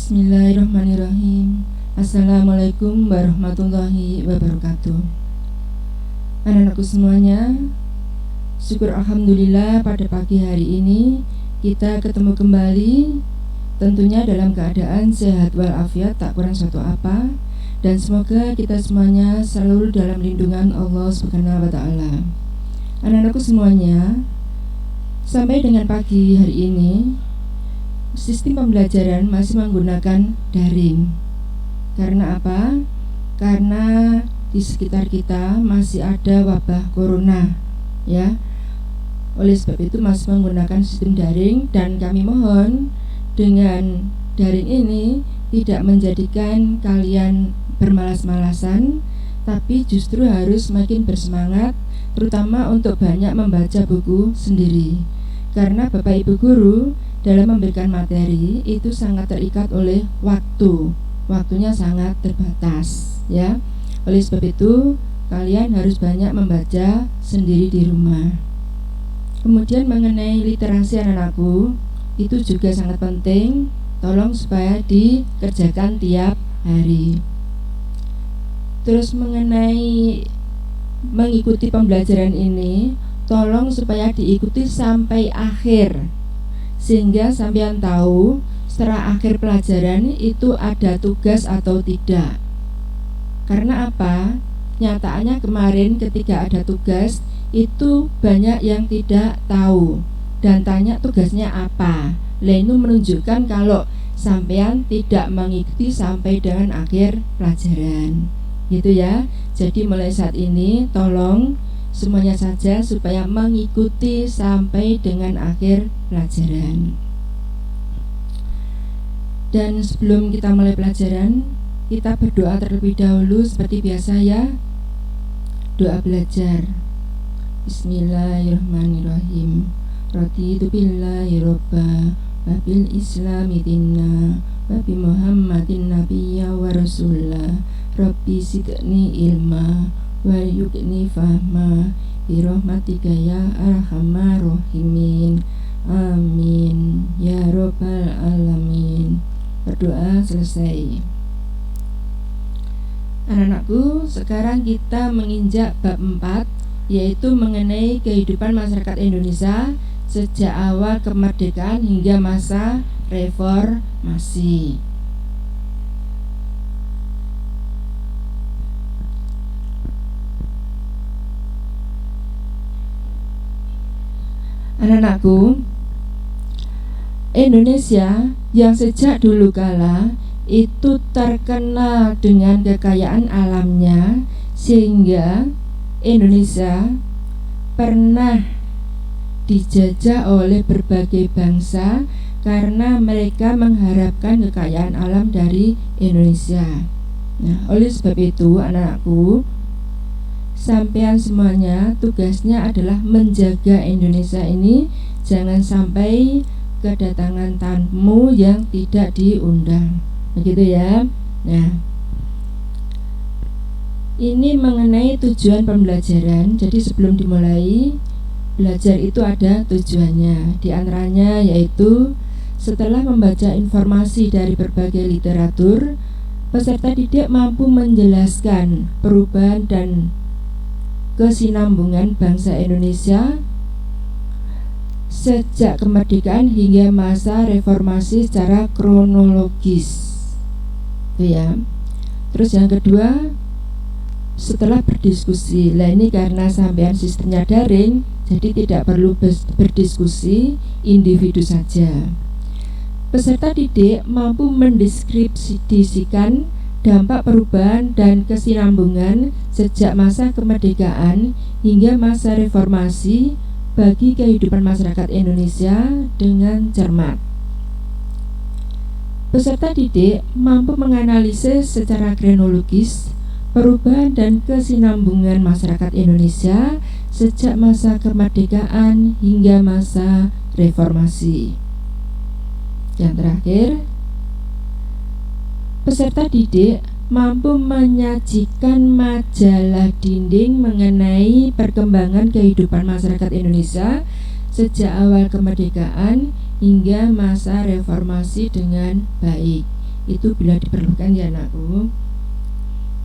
Bismillahirrahmanirrahim. Assalamualaikum warahmatullahi wabarakatuh. Anak-anakku semuanya, syukur alhamdulillah pada pagi hari ini kita ketemu kembali, tentunya dalam keadaan sehat walafiat, tak kurang suatu apa, dan semoga kita semuanya selalu dalam lindungan Allah Subhanahu wa taala. Anak-anakku semuanya, sampai dengan pagi hari ini sistem pembelajaran masih menggunakan daring. Karena apa? Karena di sekitar kita masih ada wabah corona, ya. Oleh sebab itu masih menggunakan sistem daring, dan kami mohon dengan daring ini tidak menjadikan kalian bermalas-malasan, tapi justru harus makin bersemangat, terutama untuk banyak membaca buku sendiri. Karena Bapak Ibu guru dalam memberikan materi itu sangat terikat oleh waktunya sangat terbatas, ya. Oleh sebab itu kalian harus banyak membaca sendiri di rumah. Kemudian mengenai literasi anak-anakku, itu juga sangat penting, tolong supaya dikerjakan tiap hari. Terus mengenai mengikuti pembelajaran ini, tolong supaya diikuti sampai akhir, sehingga sampean tahu setelah akhir pelajaran itu ada tugas atau tidak. Karena apa? Nyataannya kemarin ketika ada tugas itu banyak yang tidak tahu dan tanya tugasnya apa. Itu menunjukkan kalau sampean tidak mengikuti sampai dengan akhir pelajaran, gitu ya. Jadi mulai saat ini tolong semuanya saja supaya mengikuti sampai dengan akhir pelajaran. Dan sebelum kita mulai pelajaran, kita berdoa terlebih dahulu seperti biasa, ya. Doa belajar. Bismillahirrahmanirrahim. Raditu billahi robba wa bil islami dinna wa bi muhammadin nabiyya wa rasulah. Rabbi zidni ilma wa yuqni fahma bi rahmatika ya arhamar rahimin. Amin ya rabbal alamin. Berdoa selesai. Anak-anakku, sekarang kita menginjak bab 4, yaitu mengenai kehidupan masyarakat Indonesia sejak awal kemerdekaan hingga masa reformasi. Anak-anakku, Indonesia yang sejak dulu kala itu terkenal dengan kekayaan alamnya, sehingga Indonesia pernah dijajah oleh berbagai bangsa karena mereka mengharapkan kekayaan alam dari Indonesia. Nah, oleh sebab itu anak-anakku, sampean semuanya tugasnya adalah menjaga Indonesia ini jangan sampai kedatangan tamu yang tidak diundang, begitu ya. Nah, ini mengenai tujuan pembelajaran. Jadi sebelum dimulai belajar itu ada tujuannya. Di antaranya yaitu setelah membaca informasi dari berbagai literatur, peserta didik mampu menjelaskan perubahan dan kesinambungan bangsa Indonesia sejak kemerdekaan hingga masa reformasi secara kronologis, ya. Terus yang kedua, setelah berdiskusi. Lah ini karena sampean sistemnya daring, jadi tidak perlu berdiskusi individu saja. Peserta didik mampu mendeskripsikan dampak perubahan dan kesinambungan sejak masa kemerdekaan hingga masa reformasi bagi kehidupan masyarakat Indonesia dengan cermat. Peserta didik mampu menganalisis secara kronologis perubahan dan kesinambungan masyarakat Indonesia sejak masa kemerdekaan hingga masa reformasi. Yang terakhir, peserta didik mampu menyajikan majalah dinding mengenai perkembangan kehidupan masyarakat Indonesia sejak awal kemerdekaan hingga masa reformasi dengan baik. itu bila diperlukan ya anakku.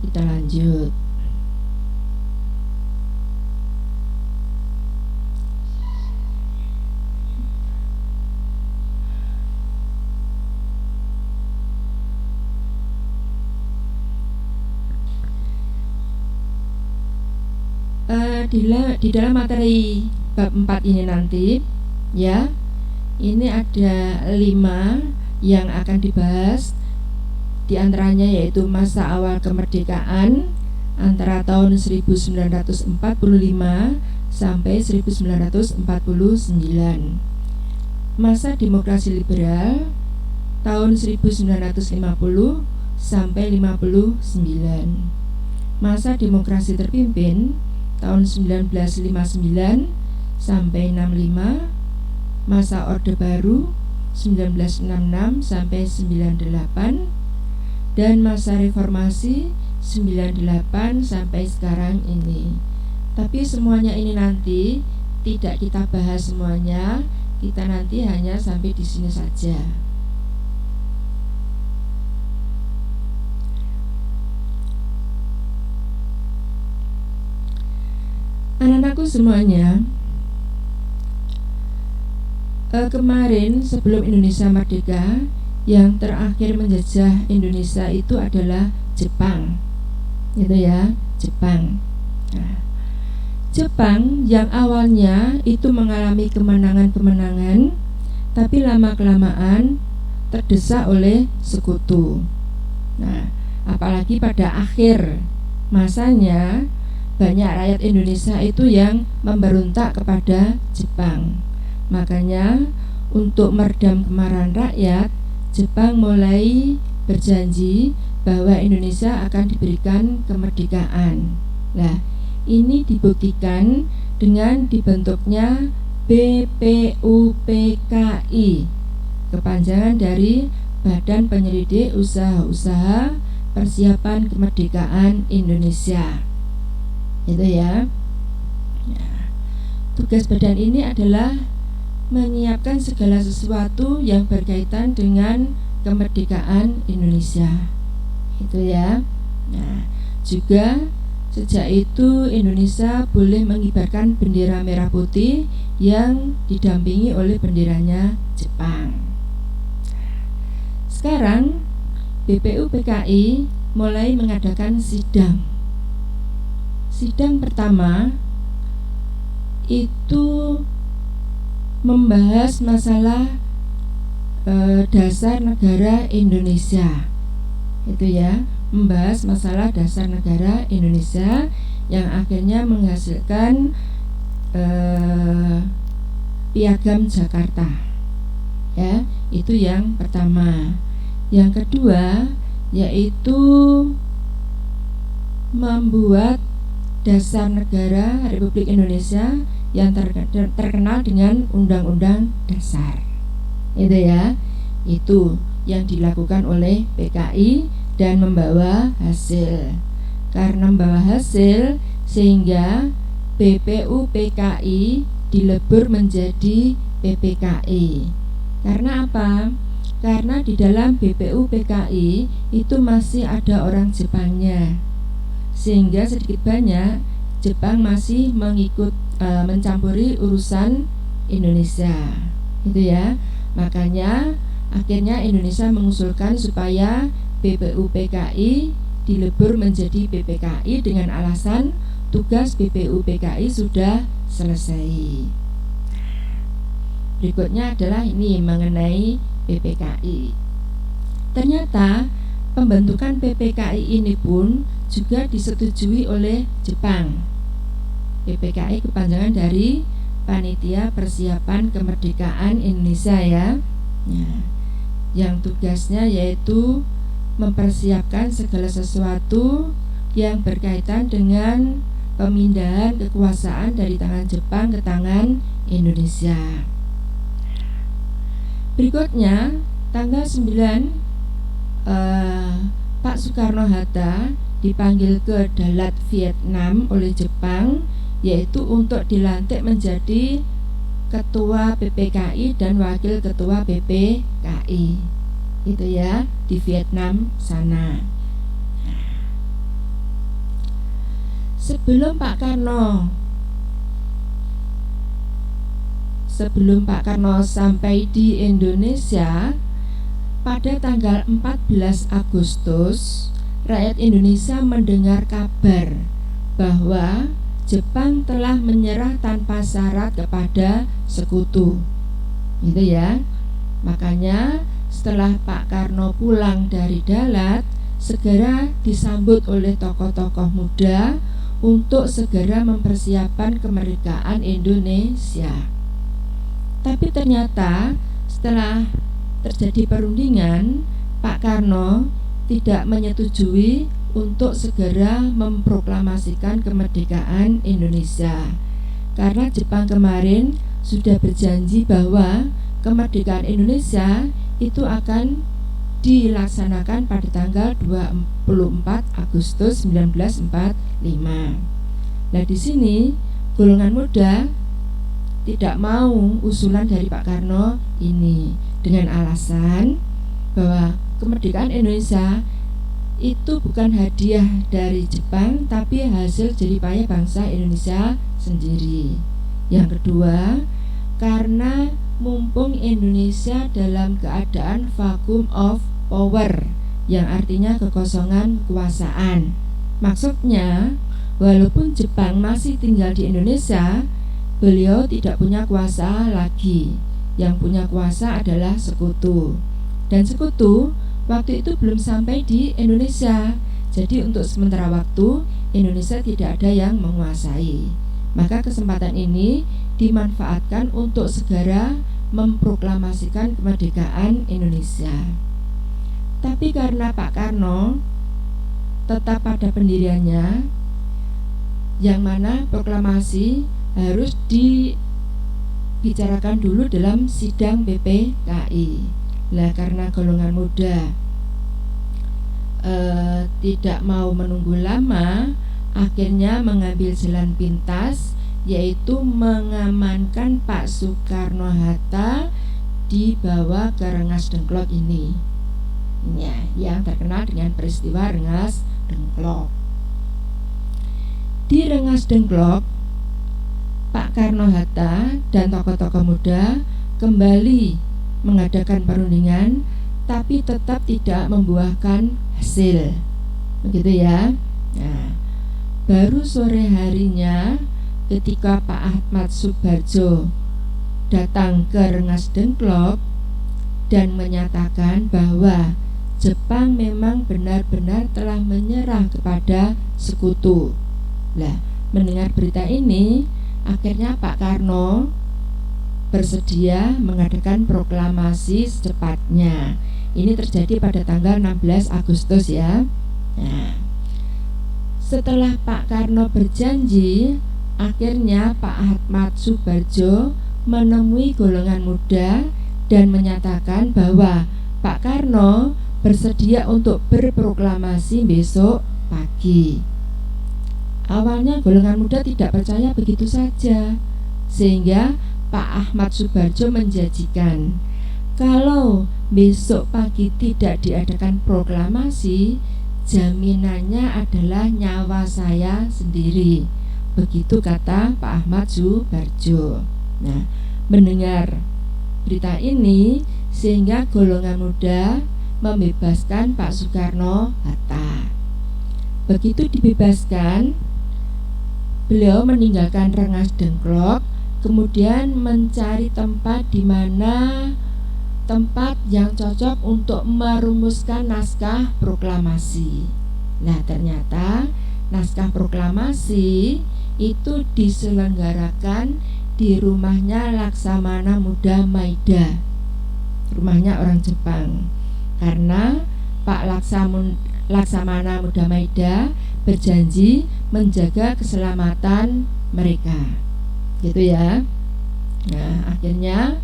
Kita lanjut. Di dalam materi bab 4 ini nanti ya, ini ada 5 yang akan dibahas. Di antaranya yaitu masa awal kemerdekaan antara tahun 1945 sampai 1949, masa demokrasi liberal tahun 1950 sampai 59, masa demokrasi terpimpin tahun 1959 sampai 65, masa Orde Baru 1966 sampai 98, dan masa reformasi 98 sampai sekarang ini. Tapi semuanya ini nanti tidak kita bahas semuanya, kita nanti hanya sampai di sini saja. Anak-anakku semuanya, kemarin sebelum Indonesia merdeka, yang terakhir menjajah Indonesia itu adalah Jepang, gitu ya, Jepang. Nah, Jepang yang awalnya itu mengalami kemenangan-kemenangan, tapi lama-kelamaan terdesak oleh sekutu. Nah, apalagi pada akhir masanya banyak rakyat Indonesia itu yang memberontak kepada Jepang. Makanya untuk meredam kemarahan rakyat, Jepang mulai berjanji bahwa Indonesia akan diberikan kemerdekaan. Nah, ini dibuktikan dengan dibentuknya BPUPKI, kepanjangan dari Badan Penyelidik Usaha-Usaha Persiapan Kemerdekaan Indonesia. Itu ya. Tugas badan ini adalah menyiapkan segala sesuatu yang berkaitan dengan kemerdekaan Indonesia. Itu ya. Nah, juga sejak itu Indonesia boleh mengibarkan bendera merah putih yang didampingi oleh benderanya Jepang. Sekarang BPUPKI mulai mengadakan sidang. Sidang pertama itu membahas masalah dasar negara Indonesia. Itu ya, membahas masalah dasar negara Indonesia yang akhirnya menghasilkan Piagam Jakarta. Ya, itu yang pertama. Yang kedua yaitu membuat dasar negara Republik Indonesia yang terkenal dengan Undang-Undang Dasar. Itu ya, itu yang dilakukan oleh PKI dan membawa hasil. Karena membawa hasil sehingga BPUPKI dilebur menjadi PPKI. Karena apa? Karena di dalam BPUPKI itu masih ada orang Jepangnya, sehingga sedikit banyak Jepang masih mencampuri urusan Indonesia, gitu ya. Makanya akhirnya Indonesia mengusulkan supaya BPUPKI dilebur menjadi PPKI dengan alasan tugas BPUPKI sudah selesai. Berikutnya adalah ini mengenai PPKI. Ternyata pembentukan PPKI ini pun juga disetujui oleh Jepang. PPKI kepanjangan dari Panitia Persiapan Kemerdekaan Indonesia ya. Yang tugasnya yaitu mempersiapkan segala sesuatu yang berkaitan dengan pemindahan kekuasaan dari tangan Jepang ke tangan Indonesia. Berikutnya tanggal 9 Pak Soekarno-Hatta dipanggil ke Dalat Vietnam oleh Jepang, yaitu untuk dilantik menjadi Ketua PPKI dan Wakil Ketua PPKI. itu ya, di Vietnam sana. Sebelum Pak Karno sampai di Indonesia pada tanggal 14 Agustus, rakyat Indonesia mendengar kabar bahwa Jepang telah menyerah tanpa syarat kepada sekutu. Gitu ya. Makanya setelah Pak Karno pulang dari Dalat, segera disambut oleh tokoh-tokoh muda untuk segera mempersiapkan kemerdekaan Indonesia. Tapi ternyata setelah terjadi perundingan, Pak Karno tidak menyetujui untuk segera memproklamasikan kemerdekaan Indonesia, karena Jepang kemarin sudah berjanji bahwa kemerdekaan Indonesia itu akan dilaksanakan pada tanggal 24 Agustus 1945. Nah, di sini golongan muda tidak mau usulan dari Pak Karno ini dengan alasan bahwa kemerdekaan Indonesia itu bukan hadiah dari Jepang, tapi hasil jeripayah bangsa Indonesia sendiri. Yang kedua, karena mumpung Indonesia dalam keadaan vacuum of power, yang artinya kekosongan kekuasaan. Maksudnya, walaupun Jepang masih tinggal di Indonesia, beliau tidak punya kuasa lagi. Yang punya kuasa adalah sekutu. Dan sekutu waktu itu belum sampai di Indonesia. Jadi untuk sementara waktu Indonesia tidak ada yang menguasai. Maka kesempatan ini dimanfaatkan untuk segera memproklamasikan kemerdekaan Indonesia. Tapi karena Pak Karno tetap pada pendiriannya, yang mana proklamasi harus dibicarakan dulu dalam sidang PPKI. Lah karena golongan muda tidak mau menunggu lama, akhirnya mengambil jalan pintas, yaitu mengamankan Pak Soekarno-Hatta dibawa ke Rengas Dengklok ini ya, yang terkenal dengan peristiwa Rengas Dengklok. Di Rengas Dengklok, Pak Karno-Hatta dan tokoh-tokoh muda kembali mengadakan perundingan, tapi tetap tidak membuahkan hasil, begitu ya. Nah, baru sore harinya ketika Pak Ahmad Subarjo datang ke Rengas Dengklok dan menyatakan bahwa Jepang memang benar-benar telah menyerah kepada sekutu. Lah, mendengar berita ini, akhirnya Pak Karno bersedia mengadakan proklamasi secepatnya. Ini terjadi pada tanggal 16 Agustus ya. Nah, setelah Pak Karno berjanji, akhirnya Pak Ahmad Subarjo menemui golongan muda dan menyatakan bahwa Pak Karno bersedia untuk berproklamasi besok pagi. Awalnya golongan muda tidak percaya begitu saja, sehingga Pak Ahmad Subarjo menjanjikan, kalau besok pagi tidak diadakan proklamasi, jaminannya adalah nyawa saya sendiri. Begitu kata Pak Ahmad Subarjo. Nah, mendengar berita ini, sehingga golongan muda membebaskan Pak Soekarno-Hatta. Begitu dibebaskan, beliau meninggalkan Rengas Dengklok, kemudian mencari tempat di mana tempat yang cocok untuk merumuskan naskah proklamasi. Nah, ternyata naskah proklamasi itu diselenggarakan di rumahnya Laksamana Muda Maida, rumahnya orang Jepang, karena Pak Laksamana Muda Maida berjanji menjaga keselamatan mereka, gitu ya. Nah, akhirnya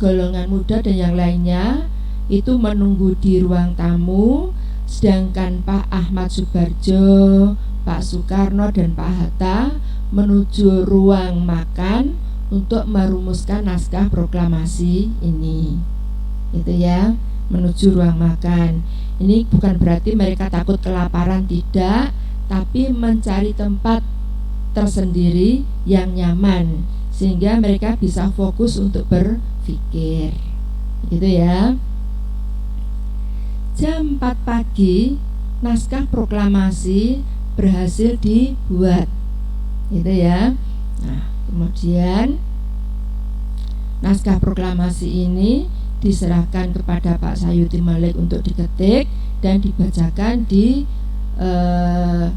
golongan muda dan yang lainnya itu menunggu di ruang tamu, sedangkan Pak Ahmad Subarjo, Pak Soekarno dan Pak Hatta menuju ruang makan untuk merumuskan naskah proklamasi ini, gitu ya. menuju ruang makan. Ini bukan berarti mereka takut kelaparan, tidak, tapi mencari tempat tersendiri yang nyaman sehingga mereka bisa fokus untuk berpikir. Gitu ya. Jam 4 pagi naskah proklamasi berhasil dibuat. Gitu ya. Nah, kemudian naskah proklamasi ini diserahkan kepada Pak Sayuti Malik untuk diketik dan dibacakan di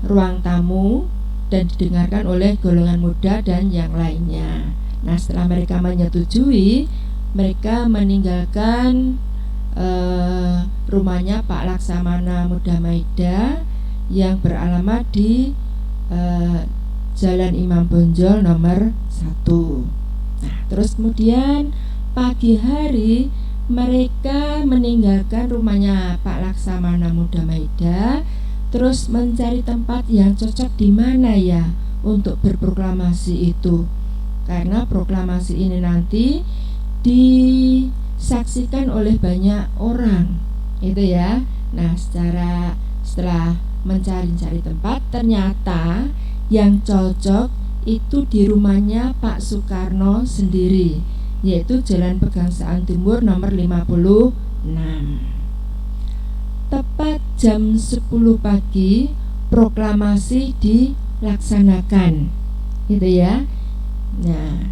ruang tamu dan didengarkan oleh golongan muda dan yang lainnya. Nah, setelah mereka menyetujui, mereka meninggalkan rumahnya Pak Laksamana Muda Maida yang beralamat di Jalan Imam Bonjol nomor 1. Nah, terus kemudian pagi hari mereka meninggalkan rumahnya Pak Laksamana Muda Maida, terus mencari tempat yang cocok di mana ya untuk berproklamasi itu. Karena proklamasi ini nanti disaksikan oleh banyak orang, itu ya. Nah, setelah mencari-cari tempat, ternyata yang cocok itu di rumahnya Pak Soekarno sendiri, yaitu Jalan Pegangsaan Timur nomor 56. Tepat jam 10 pagi proklamasi dilaksanakan, gitu ya. Nah,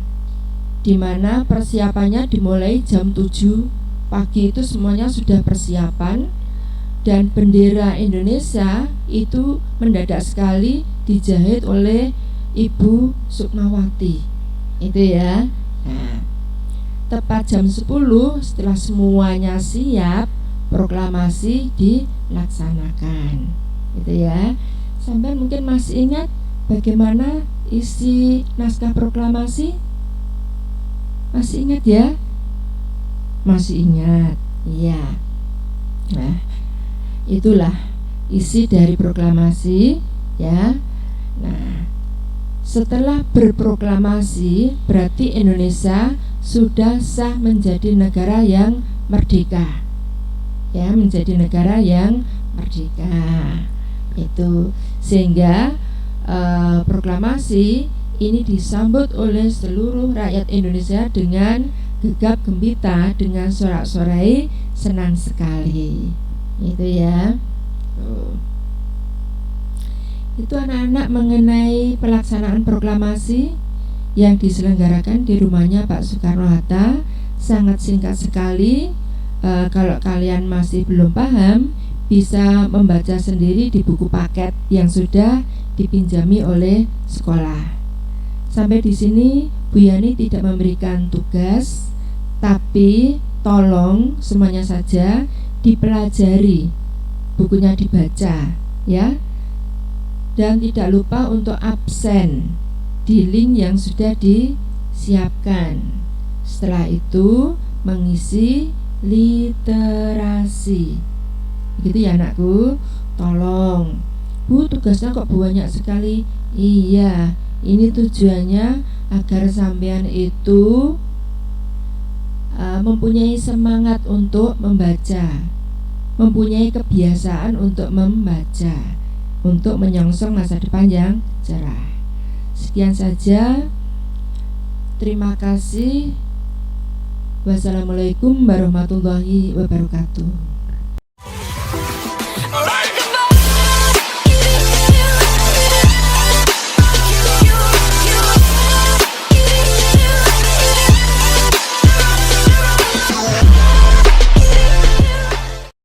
dimana persiapannya dimulai jam 7 pagi, itu semuanya sudah persiapan. Dan bendera Indonesia itu mendadak sekali dijahit oleh Ibu Sukmawati, itu ya. Nah, tepat jam 10 setelah semuanya siap, proklamasi dilaksanakan, gitu ya. Sampai mungkin masih ingat bagaimana isi naskah proklamasi? Masih ingat ya? Masih ingat, iya. Nah, itulah isi dari proklamasi ya. Nah, setelah berproklamasi berarti Indonesia sudah sah menjadi negara yang merdeka. Ya, menjadi negara yang merdeka. Itu sehingga proklamasi ini disambut oleh seluruh rakyat Indonesia dengan gegap gempita, dengan sorak-sorai senang sekali. Itu ya. Itu anak-anak mengenai pelaksanaan proklamasi yang diselenggarakan di rumahnya Pak Soekarno-Hatta. Sangat singkat sekali. Kalau kalian masih belum paham, bisa membaca sendiri di buku paket yang sudah dipinjami oleh sekolah. Sampai di sini Bu Yani tidak memberikan tugas, tapi tolong semuanya saja dipelajari, bukunya dibaca ya, dan tidak lupa untuk absen di link yang sudah disiapkan. Setelah itu mengisi literasi, begitu ya anakku. Tolong Bu, tugasnya kok banyak sekali. Iya, ini tujuannya agar sampean itu mempunyai semangat untuk membaca, mempunyai kebiasaan untuk membaca, untuk menyongsong masa depan yang cerah. Sekian saja. Terima kasih. Wassalamualaikum warahmatullahi wabarakatuh.